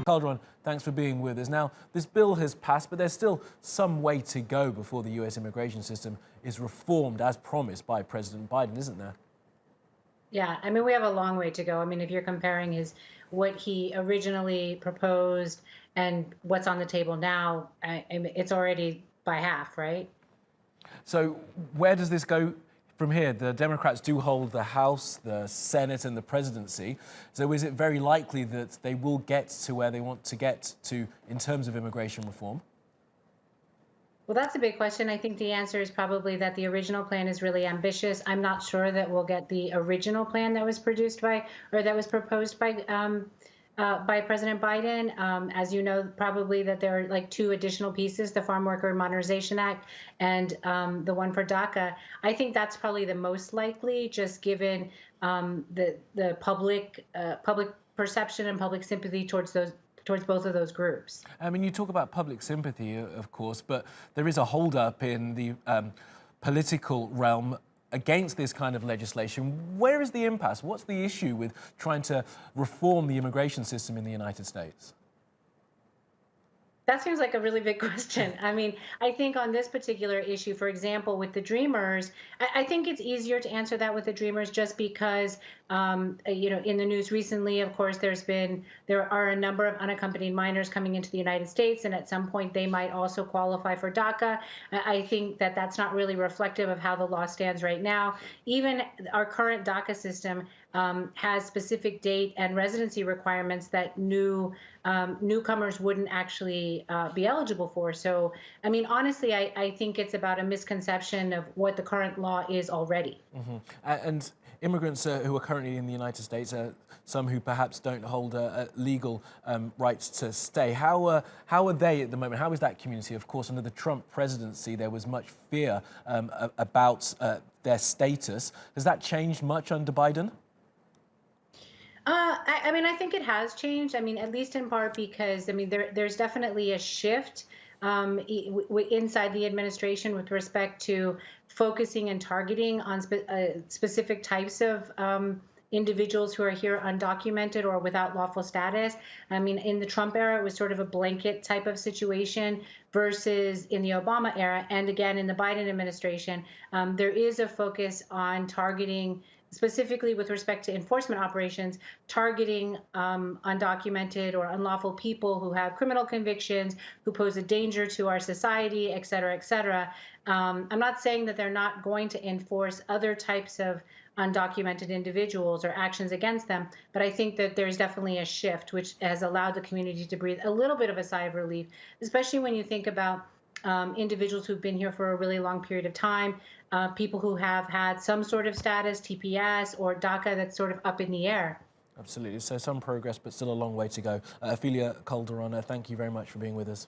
Calderon, thanks for being with us. Now, this bill has passed, but there's still some way to go before the US immigration system is reformed as promised by President Biden, isn't there? Yeah, I mean, we have a long way to go. I mean, if you're comparing what he originally proposed and what's on the table now, it's already by half, right? So where does this go from here? The Democrats do hold the House, the Senate, and the presidency. So is it very likely that they will get to where they want to get to in terms of immigration reform? Well, that's a big question. I think the answer is probably that the original plan is really ambitious. I'm not sure that we'll get the original plan that was produced by, or that was proposed by President Biden. As you know, probably that there are like two additional pieces: the Farm Worker Modernization Act and the one for DACA. I think that's probably the most likely, just given the public perception and public sympathy towards both of those groups. I mean, you talk about public sympathy, of course, but there is a hold-up in the political realm against this kind of legislation. Where is the impasse? What's the issue with trying to reform the immigration system in the United States? That seems like a really big question. I mean, I think on this particular issue, for example, with the Dreamers, I think it's easier to answer that with the Dreamers just because, in the news recently, of course, there are a number of unaccompanied minors coming into the United States, and at some point they might also qualify for DACA. I think that that's not really reflective of how the law stands right now. Even our current DACA system has specific date and residency requirements that newcomers wouldn't actually be eligible for. So, I mean, honestly, I think it's about a misconception of what the current law is already. Mm-hmm. And immigrants who are currently in the United States, some who perhaps don't hold legal rights to stay, how are they at the moment? How is that community? Of course, under the Trump presidency, there was much fear about their status. Has that changed much under Biden? I mean, I think it has changed. I mean, at least in part because, I mean, there's definitely a shift inside the administration with respect to focusing and targeting on specific types of individuals who are here undocumented or without lawful status. I mean, in the Trump era, it was sort of a blanket type of situation versus in the Obama era. And again, in the Biden administration, there is a focus on targeting, specifically with respect to enforcement operations, targeting undocumented or unlawful people who have criminal convictions, who pose a danger to our society, et cetera, et cetera. I'm not saying that they're not going to enforce other types of undocumented individuals or actions against them, but I think that there's definitely a shift which has allowed the community to breathe a little bit of a sigh of relief, especially when you think about individuals who've been here for a really long period of time, people who have had some sort of status, TPS or DACA, that's sort of up in the air. Absolutely. So some progress, but still a long way to go. Ofelia Calderon, thank you very much for being with us.